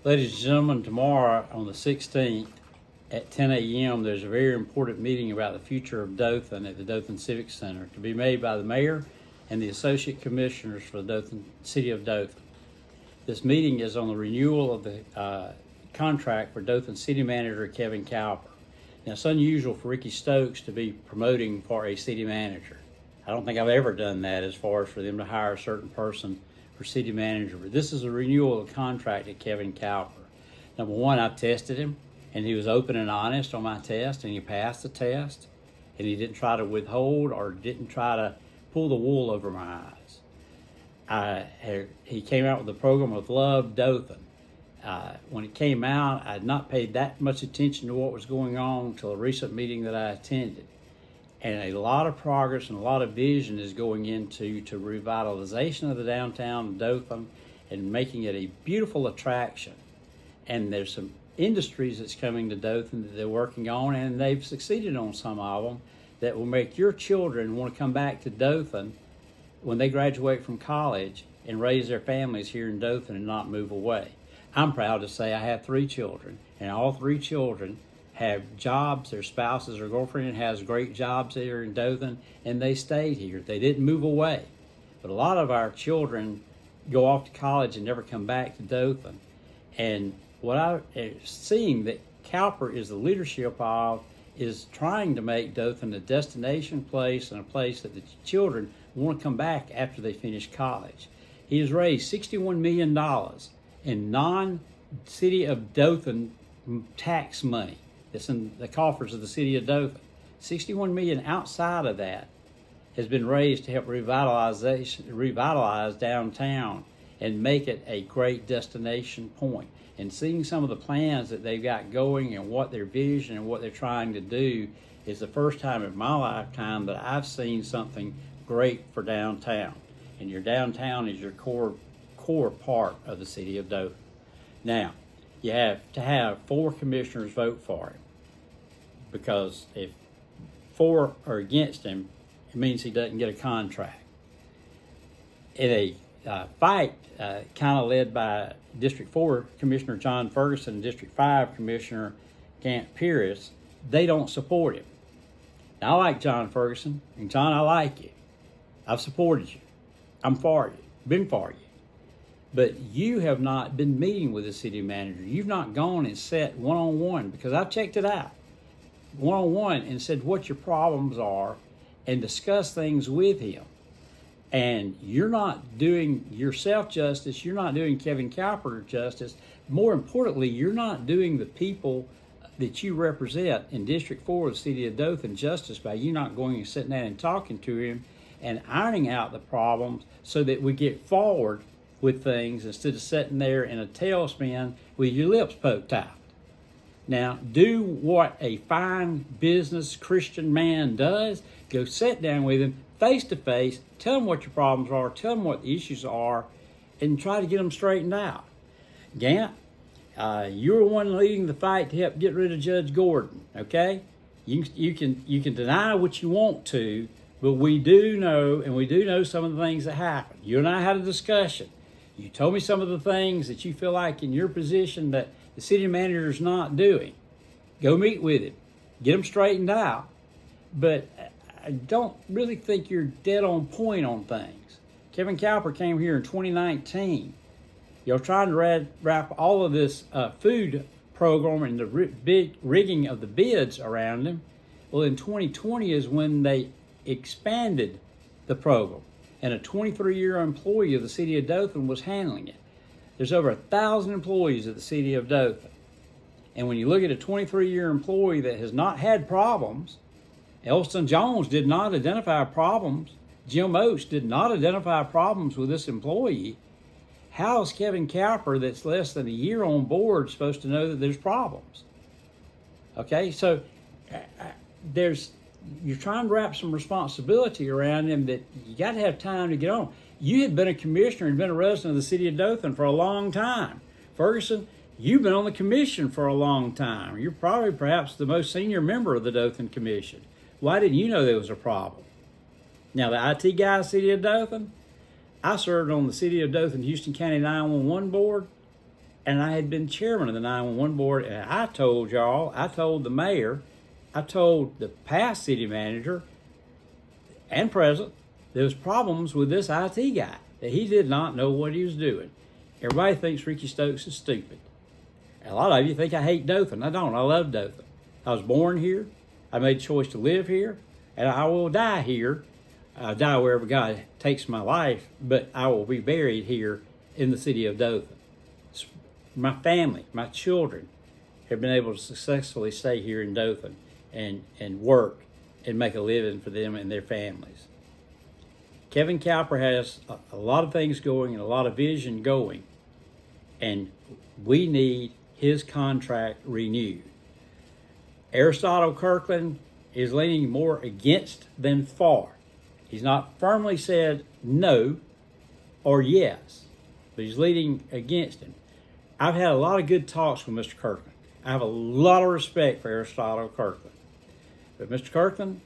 Ladies and gentlemen, tomorrow on the 16th at 10 a.m. there's a very important meeting about the future of Dothan at the Dothan Civic Center to be made by the mayor and the associate commissioners for the city of Dothan. This meeting is on the renewal of the contract for Dothan city manager Kevin Cowper. Now, it's unusual for Rickey Stokes to be promoting for a city manager. I don't think I've ever done that as far as for them to hire a certain person for city manager, but this is a renewal of the contract at Kevin Cowper. Number one, I've tested him, and he was open and honest on my test, and he passed the test, and he didn't try to withhold or didn't try to pull the wool over my eyes. He came out with a program of Love Dothan. When it came out, I had not paid that much attention to what was going on until a recent meeting that I attended. And a lot of progress and a lot of vision is going into revitalization of the downtown of Dothan and making it a beautiful attraction. And there's some industries that's coming to Dothan that they're working on, and they've succeeded on some of them that will make your children want to come back to Dothan when they graduate from college and raise their families here in Dothan and not move away. I'm proud to say I have 3 children, and all 3 children have jobs. Their spouses or girlfriend has great jobs here in Dothan, and they stayed here. They didn't move away. But a lot of our children go off to college and never come back to Dothan. And what I'm seeing that Cowper is the leadership of is trying to make Dothan a destination place and a place that the children want to come back after they finish college. He has raised $61 million in non-city of Dothan tax money that's in the coffers of the city of Dothan. $61 million outside of that has been raised to help revitalize downtown and make it a great destination point. And seeing some of the plans that they've got going and what their vision and what they're trying to do is the first time in my lifetime that I've seen something great for downtown. And your downtown is your core part of the city of Dothan. Now, you have to have 4 commissioners vote for him, because if 4 are against him, it means he doesn't get a contract. In a fight kind of led by District 4 Commissioner John Ferguson and District 5 Commissioner Gant Pierce, they don't support him. Now, I like John Ferguson, and John, I like you. I've supported you. I'm for you, been for you. But you have not been meeting with the city manager. You've not gone and sat one-on-one, because I've checked it out, one-on-one, and said what your problems are and discuss things with him. And you're not doing yourself justice. You're not doing Kevin Cowper justice. More importantly, you're not doing the people that you represent in District 4 of the city of Dothan justice by you not going and sitting down and talking to him and ironing out the problems so that we get forward with things instead of sitting there in a tailspin with your lips poked out. Now, do what a fine business Christian man does. Go sit down with him face to face, tell him what your problems are, tell him what the issues are, and try to get them straightened out. Gant, you're one leading the fight to help get rid of Judge Gordon, okay? You can deny what you want to, but we do know some of the things that happened. You and I had a discussion. You told me some of the things that you feel like in your position that the city manager's not doing. Go meet with him. Get them straightened out. But I don't really think you're dead on point on things. Kevin Cowper came here in 2019. You're trying to wrap all of this food program and the big rigging of the bids around him. Well, in 2020 is when they expanded the program, and a 23-year employee of the city of Dothan was handling it. There's over 1,000 employees at the city of Dothan. And when you look at a 23-year employee that has not had problems, Elston Jones did not identify problems, Jim Oates did not identify problems with this employee, how is Kevin Cowper, that's less than a year on board, supposed to know that there's problems? Okay, so you're trying to wrap some responsibility around him that you got to have time to get on. You had been a commissioner and been a resident of the city of Dothan for a long time. Ferguson, you've been on the commission for a long time. You're probably perhaps the most senior member of the Dothan Commission. Why didn't you know there was a problem? Now, the IT guy, city of Dothan, I served on the city of Dothan, Houston County 911 board, And I had been chairman of the 911 board, and I told y'all, I told the mayor, I told the past city manager and president, there was problems with this IT guy, that he did not know what he was doing. Everybody thinks Rickey Stokes is stupid. A lot of you think I hate Dothan. I don't. I love Dothan. I was born here. I made a choice to live here, and I will die here. I'll die wherever God takes my life, but I will be buried here in the city of Dothan. My family, my children have been able to successfully stay here in Dothan and work and make a living for them and their families. Kevin Cowper has a lot of things going and a lot of vision going, and we need his contract renewed. Aristotle Kirkland is leaning more against than for. He's not firmly said no or yes, but he's leaning against him. I've had a lot of good talks with Mr. Kirkland. I have a lot of respect for Aristotle Kirkland. But Mr. Kirkland,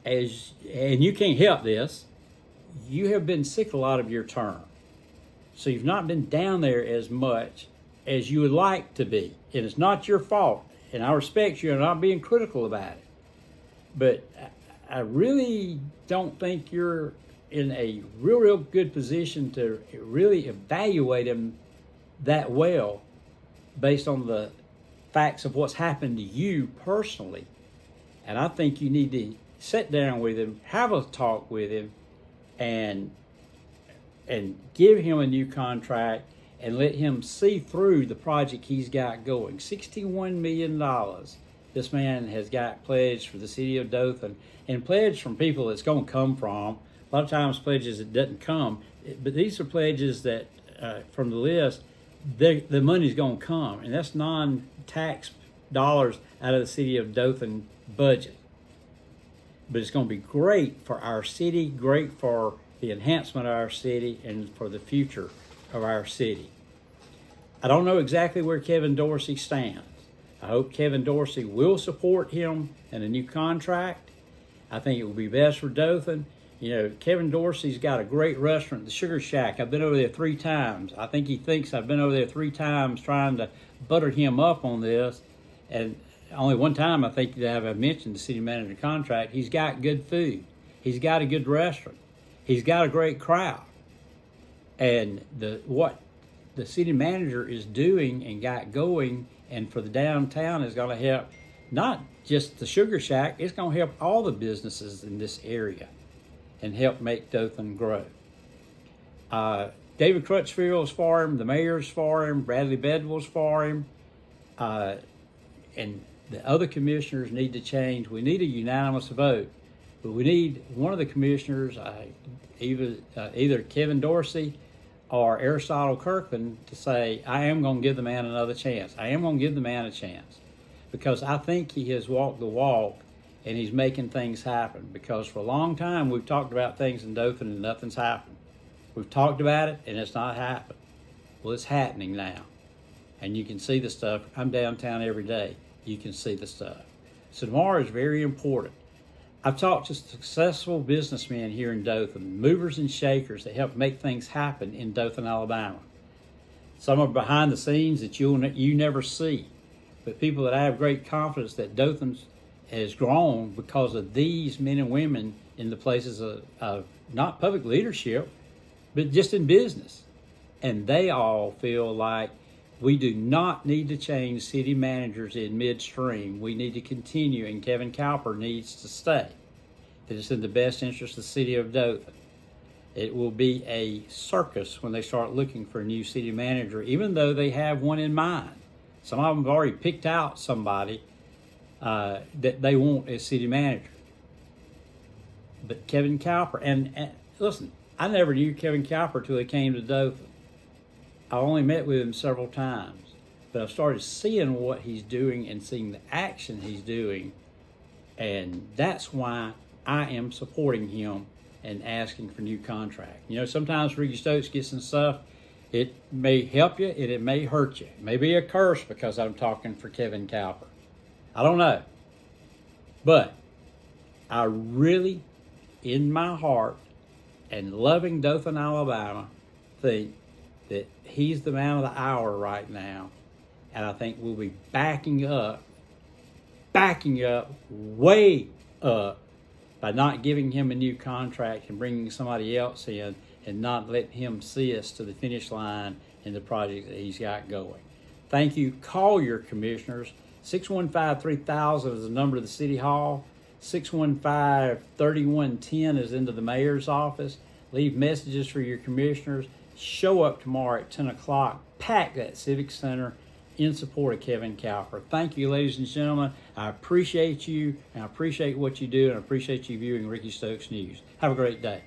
and you can't help this, you have been sick a lot of your term. So you've not been down there as much as you would like to be. And it's not your fault. And I respect you and I'm not being critical about it. But I really don't think you're in a real good position to really evaluate him that well based on the facts of what's happened to you personally. And I think you need to sit down with him, have a talk with him, and give him a new contract and let him see through the project he's got going. $61 million this man has got pledged for the city of Dothan, and pledged from people it's going to come from. A lot of times pledges it doesn't come, but these are pledges that from the list, the money's going to come, and that's non-tax dollars out of the city of Dothan budget. But it's going to be great for our city, great for the enhancement of our city, and for the future of our city. I don't know exactly where Kevin Dorsey stands. I hope Kevin Dorsey will support him in a new contract. I think it will be best for Dothan. You know, Kevin Dorsey's got a great restaurant, the Sugar Shack. I've been over there 3 times. I think he thinks I've been over there 3 times trying to butter him up on this. And only one time I think that I've mentioned the city manager contract. He's got good food. He's got a good restaurant. He's got a great crowd. And what the city manager is doing and got going and for the downtown is going to help not just the Sugar Shack, it's going to help all the businesses in this area and help make Dothan grow. David Crutchfield's for him, the mayor's for him, Bradley Bedwell's for him, and the other commissioners need to change. We need a unanimous vote, but we need one of the commissioners, either Kevin Dorsey or Aristotle Kirkland, to say, I am going to give the man another chance. I am going to give the man a chance, because I think he has walked the walk and he's making things happen. Because for a long time we've talked about things in Dothan and nothing's happened. We've talked about it and it's not happened. Well, it's happening now. And you can see the stuff. I'm downtown every day. You can see the stuff. So tomorrow is very important. I've talked to successful businessmen here in Dothan, movers and shakers that help make things happen in Dothan, Alabama. Some are behind the scenes that you never see, but people that I have great confidence that Dothan has grown because of these men and women in the places of not public leadership, but just in business. And they all feel like we do not need to change city managers in midstream. We need to continue, and Kevin Cowper needs to stay. That it's in the best interest of the city of Dothan. It will be a circus when they start looking for a new city manager, even though they have one in mind. Some of them have already picked out somebody that they want as city manager. But Kevin Cowper, and listen, I never knew Kevin Cowper till he came to Dothan. I only met with him several times, but I've started seeing what he's doing and seeing the action he's doing, and that's why I am supporting him and asking for new contract. You know, sometimes Rickey Stokes gets some stuff, it may help you and it may hurt you. It may be a curse because I'm talking for Kevin Cowper. I don't know. But I really, in my heart and loving Dothan, Alabama, think that he's the man of the hour right now. And I think we'll be backing up way up by not giving him a new contract and bringing somebody else in and not letting him see us to the finish line in the project that he's got going. Thank you. Call your commissioners. 615-3000 is the number of the City Hall. 615-3110 is into the mayor's office. Leave messages for your commissioners. Show up tomorrow at 10 o'clock. Pack that Civic Center in support of Kevin Cowper. Thank you, ladies and gentlemen. I appreciate you, and I appreciate what you do, and I appreciate you viewing Rickey Stokes News. Have a great day.